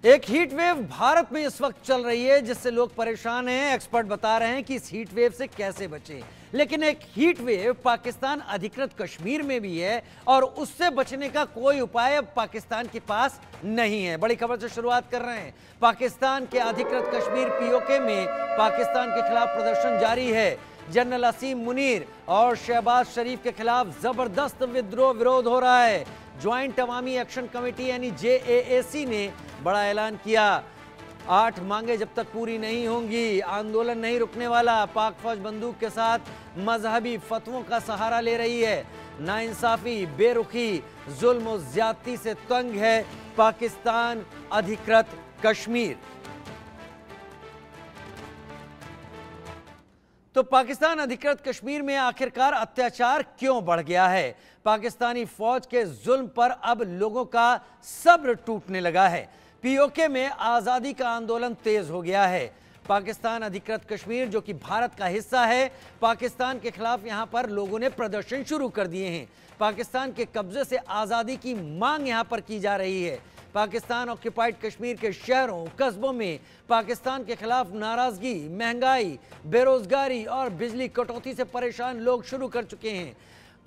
एक heat wave Bharat में इस वक्त चल रही है जिससे लोग परेशान हैं। एक्सपर्ट बता रहे हैं कि इस हीट वेव से कैसे बचें। लेकिन एक हीट वेव पाकिस्तान अधिकृत कश्मीर में भी है और उससे बचने का कोई उपाय अब पाकिस्तान के पास नहीं है। बड़ी खबर से शुरुआत कर रहे हैं। पाकिस्तान के अधिकृत कश्मीर पीओके में पाकिस्तान के खिलाफ प्रदर्शन जारी है। जनरल असीम मुनीर और शहबाज शरीफ के खिलाफ जबरदस्त विरोध हो रहा है। ज्वाइंट अवामी एक्शन कमेटी यानी JAAC ने बड़ा ऐलान किया। 8 मांगे जब तक पूरी नहीं होंगी आंदोलन नहीं रुकने वाला। पाक फौज बंदूक के साथ मजहबी फतवों का सहारा ले रही है। नाइंसाफी, बेरुखी, जुल्म और ज्यादती से तंग है पाकिस्तान अधिकृत कश्मीर। तो पाकिस्तान अधिकृत कश्मीर में आखिरकार अत्याचार क्यों बढ़ गया है? पाकिस्तानी फौज के जुल्म पर अब लोगों का सब्र टूटने लगा है। पीओके में आजादी का आंदोलन तेज हो गया है। पाकिस्तान अधिकृत कश्मीर जो कि भारत का हिस्सा है, पाकिस्तान के खिलाफ यहां पर लोगों ने प्रदर्शन शुरू कर दिए हैं। पाकिस्तान के कब्जे से आजादी की मांग यहां पर की जा रही है। पाकिस्तान ऑक्युपाइड कश्मीर के शहरों कस्बों में पाकिस्तान के खिलाफ नाराजगी, महंगाई, बेरोजगारी और बिजली कटौती से परेशान लोग शुरू कर चुके हैं।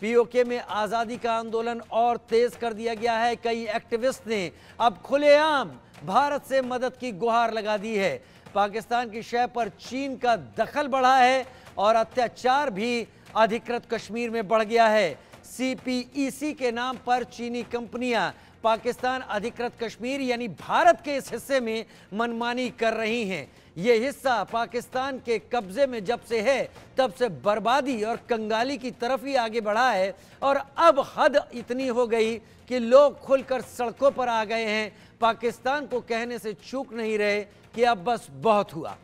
पीओके में आज़ादी का आंदोलन और तेज कर दिया गया है। कई एक्टिविस्ट ने अब खुलेआम भारत से मदद की गुहार लगा दी है। पाकिस्तान की शह पर चीन का दखल बढ़ा है और अत्याचार भी अधिकृत कश्मीर में बढ़ गया है। CPEC के नाम पर चीनी कंपनियां पाकिस्तान अधिकृत कश्मीर यानी भारत के इस हिस्से में मनमानी कर रही हैं। यह हिस्सा पाकिस्तान के कब्जे में जब से है तब से बर्बादी और कंगाली की तरफ ही आगे बढ़ा है और अब हद इतनी हो गई कि लोग खुलकर सड़कों पर आ गए हैं। पाकिस्तान को कहने से चूक नहीं रहे कि अब बस बहुत हुआ।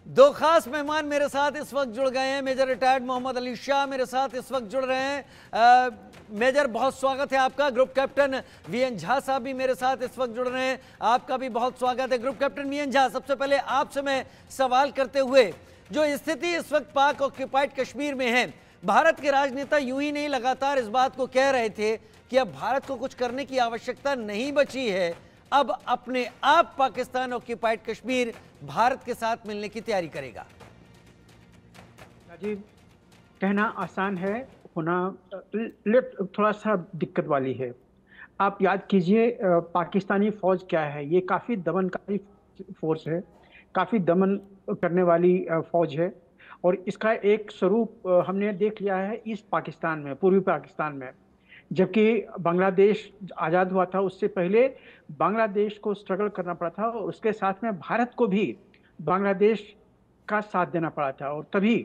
दो खास मेहमान मेरे साथ इस वक्त जुड़ गए हैं। मेजर रिटायर्ड मोहम्मद अली शाह मेरे साथ इस वक्त जुड़ रहे हैं। मेजर, बहुत स्वागत है आपका। ग्रुप कैप्टन VN झा साहब भी मेरे साथ इस वक्त जुड़ रहे हैं, आपका भी बहुत स्वागत है। ग्रुप कैप्टन VN झा, सबसे पहले आपसे मैं सवाल करते हुए, जो स्थिति इस वक्त पाक ऑक्युपाइड कश्मीर में है, भारत के राजनेता यूं ही नहीं लगातार इस बात को कह रहे थे कि अब भारत को कुछ करने की आवश्यकता नहीं बची है, अब अपने आप पाकिस्तान ऑक्युपाइड कश्मीर भारत के साथ मिलने की तैयारी करेगा। जी, कहना आसान है, होना थोड़ा सा दिक्कत वाली है। आप याद कीजिए, पाकिस्तानी फौज क्या है? ये काफ़ी दमनकारी फोर्स है, काफ़ी दमन करने वाली फौज है और इसका एक स्वरूप हमने देख लिया है ईस्ट पाकिस्तान में, पूर्वी पाकिस्तान में। जबकि बांग्लादेश आज़ाद हुआ था उससे पहले बांग्लादेश को स्ट्रगल करना पड़ा था और उसके साथ में भारत को भी बांग्लादेश का साथ देना पड़ा था और तभी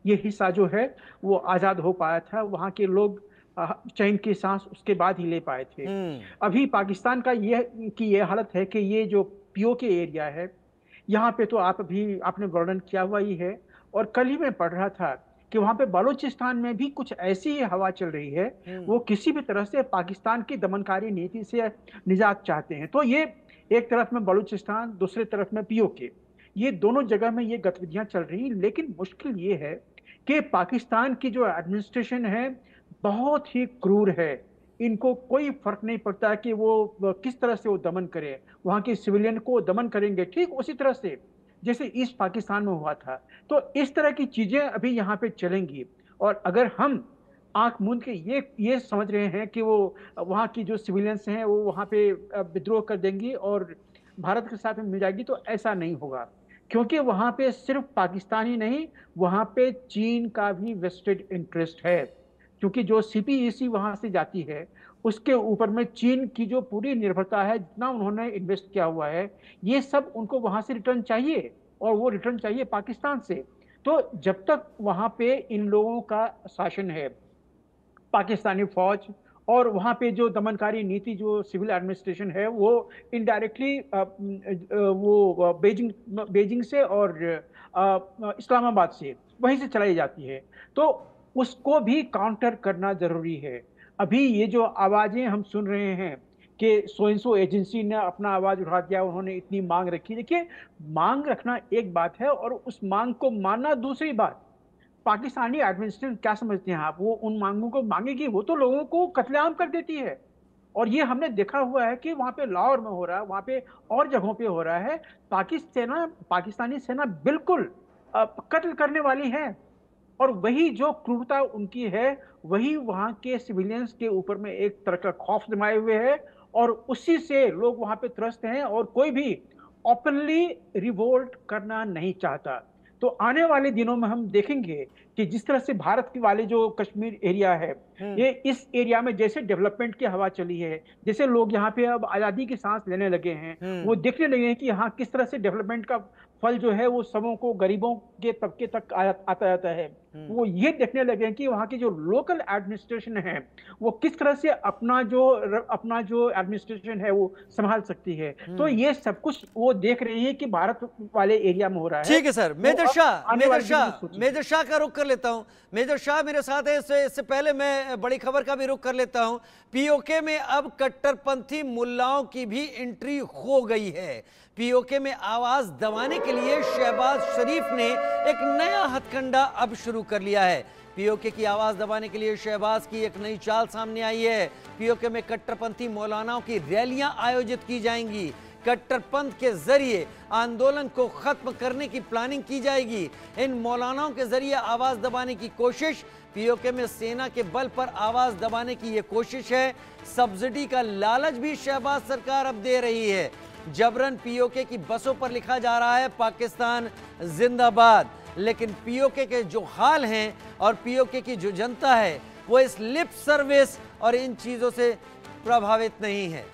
ये हिस्सा जो है वो आज़ाद हो पाया था। वहाँ के लोग चैन की सांस उसके बाद ही ले पाए थे। अभी पाकिस्तान का ये हालत है कि ये जो पीओके एरिया है, यहाँ पे तो आपने वर्णन किया हुआ ही है और कल ही मैं पढ़ रहा था कि वहाँ पे बलूचिस्तान में भी कुछ ऐसी हवा चल रही है। वो किसी भी तरह से पाकिस्तान की दमनकारी नीति से निजात चाहते हैं। तो ये एक तरफ में बलूचिस्तान, दूसरी तरफ में पीओके, ये दोनों जगह में ये गतिविधियां चल रही हैं। लेकिन मुश्किल ये है कि पाकिस्तान की जो एडमिनिस्ट्रेशन है बहुत ही क्रूर है। इनको कोई फर्क नहीं पड़ता कि वो किस तरह से वो दमन करे। वहाँ के सिविलियन को दमन करेंगे ठीक उसी तरह से जैसे ईस्ट पाकिस्तान में हुआ था। तो इस तरह की चीजें अभी यहाँ पे चलेंगी और अगर हम आंख मूंद के ये समझ रहे हैं कि वो वहाँ की जो सिविलियंस हैं वो वहाँ पे विद्रोह कर देंगी और भारत के साथ में मिल जाएगी, तो ऐसा नहीं होगा। क्योंकि वहाँ पे सिर्फ पाकिस्तान ही नहीं, वहाँ पे चीन का भी वेस्टेड इंटरेस्ट है। क्योंकि जो CPEC वहाँ से जाती है उसके ऊपर में चीन की जो पूरी निर्भरता है, जितना उन्होंने इन्वेस्ट किया हुआ है, ये सब उनको वहाँ से रिटर्न चाहिए और वो रिटर्न चाहिए पाकिस्तान से। तो जब तक वहाँ पे इन लोगों का शासन है, पाकिस्तानी फौज और वहाँ पे जो दमनकारी नीति जो सिविल एडमिनिस्ट्रेशन है वो इनडायरेक्टली वो बेजिंग से और इस्लामाबाद से वहीं से चलाई जाती है, तो उसको भी काउंटर करना जरूरी है। अभी ये जो आवाजें हम सुन रहे हैं कि सो एंड सो एजेंसी ने अपना आवाज उठा दिया, उन्होंने इतनी मांग रखी। देखिए, मांग रखना एक बात है और उस मांग को मानना दूसरी बात। पाकिस्तानी एडमिनिस्ट्रेशन क्या समझते हैं आप, वो उन मांगों को मांगेगी? वो तो लोगों को कत्लेआम कर देती है। और ये हमने देखा हुआ है कि वहां पे लाहौर में हो रहा है, वहां पे और जगहों पे हो रहा है। पाकिस्तानी सेना बिल्कुल कत्ल करने वाली है। और वही जो क्रूरता उनकी है, वही वहां के सिविलियंस के ऊपर में एक तरह का खौफ जमाए हुए है। और उसी से लोग वहां पे त्रस्त हैं और कोई भी ओपनली रिवोल्ट करना नहीं चाहता। तो आने वाले दिनों में हम देखेंगे कि जिस तरह से भारत के वाले जो कश्मीर एरिया है, ये इस एरिया में जैसे डेवलपमेंट की हवा चली है, जैसे लोग यहाँ पे अब आजादी की सांस लेने लगे हैं, वो देखने लगे हैं कि यहाँ किस तरह से डेवलपमेंट का फल जो है वो सबों को, गरीबों के तबके तक आता जाता है। वो ये देखने लगे हैं कि वहाँ की जो लोकल एडमिनिस्ट्रेशन है वो किस तरह से अपना जो एडमिनिस्ट्रेशन है वो संभाल सकती है। तो ये सब कुछ वो देख रही है कि भारत वाले एरिया में हो रहा है। ठीक है sir. Major Shah, major major Shah का रुख कर लेता हूं। मेजर शाह मेरे साथ है। इससे पहले मैं बड़ी खबर का भी रुख कर लेता हूं। पीओके में अब कट्टरपंथी मुल्लाओं की भी एंट्री हो गई है। पीओके में आवाज दबाने के लिए शहबाज शरीफ ने एक नया हथकंडा अब शुरू कर लिया है। पीओके की आवाज दबाने के लिए शहबाज की एक नई चाल सामने आई है। पीओके में कट्टरपंथी मौलानाओं की रैलियां आयोजित की जाएंगी। कट्टरपंथ के जरिए आंदोलन को खत्म करने की प्लानिंग की जाएगी। इन मौलानाओं के जरिए आवाज दबाने की कोशिश। पीओके में सेना के बल पर आवाज दबाने की यह कोशिश है। सब्सिडी का लालच भी शहबाज सरकार अब दे रही है। जबरन पीओके की बसों पर लिखा जा रहा है पाकिस्तान जिंदाबाद। लेकिन पीओके के जो हाल हैं और पीओके की जो जनता है वो इस लिप सर्विस और इन चीजों से प्रभावित नहीं है।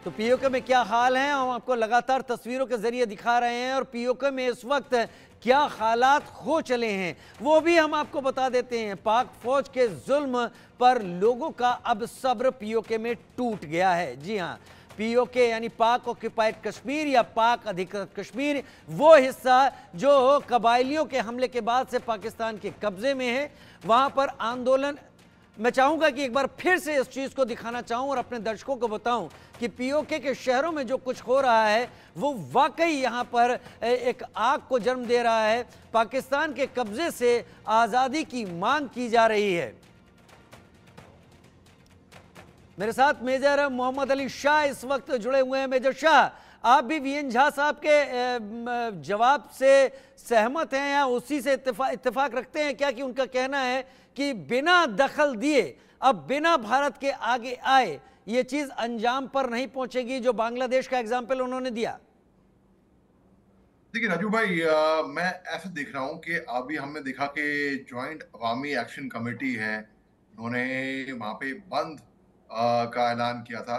तो पीओके में क्या हाल है हम आपको लगातार तस्वीरों के जरिए दिखा रहे हैं। और पीओके में इस वक्त क्या हालात हो चले हैं वो भी हम आपको बता देते हैं। पाक फौज के जुल्म पर लोगों का अब सब्र पीओके में टूट गया है। जी हां, पीओके यानी पाक ऑक्युपाइड कश्मीर या पाक अधिकृत कश्मीर, वो हिस्सा जो कबायलियों के हमले के बाद से पाकिस्तान के कब्जे में है। वहां पर आंदोलन, मैं चाहूंगा कि एक बार फिर से इस चीज को दिखाना चाहूं और अपने दर्शकों को बताऊं कि पीओके के शहरों में जो कुछ हो रहा है वो वाकई यहां पर एक आग को जन्म दे रहा है। पाकिस्तान के कब्जे से आजादी की मांग की जा रही है। मेरे साथ मेजर मोहम्मद अली शाह इस वक्त जुड़े हुए हैं। मेजर शाह, आप भी वीएन झा साहब के जवाब से सहमत हैं या उसी से इत्तेफाक रखते हैं क्या कि उनका कहना है कि बिना दखल दिए, अब बिना भारत के आगे आए, ये चीज अंजाम पर नहीं पहुंचेगी जो बांग्लादेश का एग्जाम्पल उन्होंने दिया? देखिए राजू भाई, मैं ऐसे देख रहा हूं कि अभी हमने देखा कि ज्वाइंट अवामी एक्शन कमेटी है, उन्होंने वहां पे बंद का ऐलान किया था।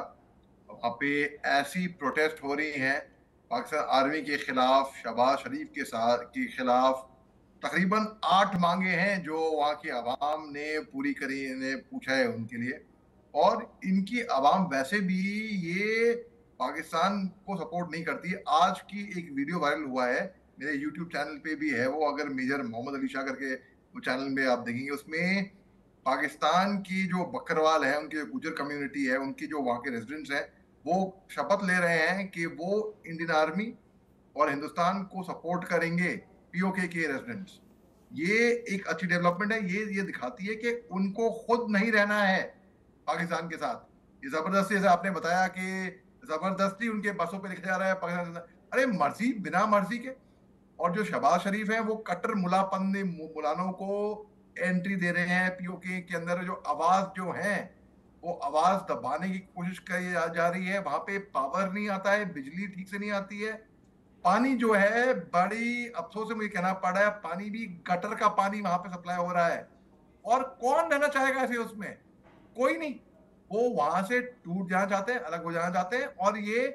वहां पे ऐसी प्रोटेस्ट हो रही हैं पाकिस्तान आर्मी के खिलाफ, शहबाज शरीफ के खिलाफ। तकरीबन 8 मांगे हैं जो वहाँ की आवाम ने पूरी करी, ने पूछा है उनके लिए। और इनकी आवाम वैसे भी ये पाकिस्तान को सपोर्ट नहीं करती। आज की एक वीडियो वायरल हुआ है, मेरे यूट्यूब चैनल पे भी है वो, अगर मेजर मोहम्मद अली शाह करके वो चैनल में आप देखेंगे, उसमें पाकिस्तान की जो बकरवाल है, उनकी जो गुजर कम्युनिटी है, उनकी जो वहाँ के रेजिडेंट्स हैं, वो शपथ ले रहे हैं कि वो इंडियन आर्मी और हिंदुस्तान को सपोर्ट करेंगे। पीओके के रेजिडेंट्स, ये एक अच्छी डेवलपमेंट है। ये दिखाती है कि उनको खुद नहीं रहना है पाकिस्तान के साथ। ये जबरदस्ती, जैसे आपने बताया कि जबरदस्ती उनके बसों पे लिखा जा रहा है पाकिस्तान। अरे मर्जी, बिना मर्जी के। और जो शहबाज शरीफ है वो कट्टर मुलानों को एंट्री दे रहे हैं पीओके के अंदर। जो आवाज जो है वो आवाज दबाने की कोशिश की जा रही है। वहां पे पावर नहीं आता है, बिजली ठीक से नहीं आती है। पानी जो है, बड़ी अफसोस से मुझे कहना पड़ रहा है, पानी भी गटर का पानी वहां पे सप्लाई हो रहा है। और कौन रहना चाहेगा ऐसे उसमें? कोई नहीं। वो वहां से टूट जाना चाहते हैं, अलग हो जाना चाहते हैं। और ये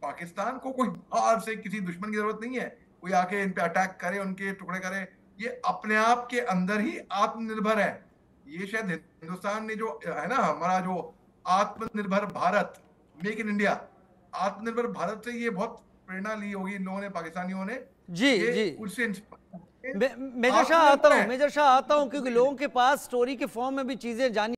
पाकिस्तान को कोई बाहर से किसी दुश्मन की जरूरत नहीं है, कोई आके इन पे अटैक करे, उनके टुकड़े करे। ये अपने आप के अंदर ही आत्मनिर्भर है। ये शायद हिंदुस्तान ने जो है ना, हमारा जो आत्मनिर्भर भारत, मेक इन इंडिया, आत्मनिर्भर भारत से ये बहुत प्रेरणा ली होगी इन लोगों ने, पाकिस्तानियों ने। जी जी, उससे मेजर शाह आता हूं क्योंकि लोगों के पास स्टोरी के फॉर्म में भी चीजें जानी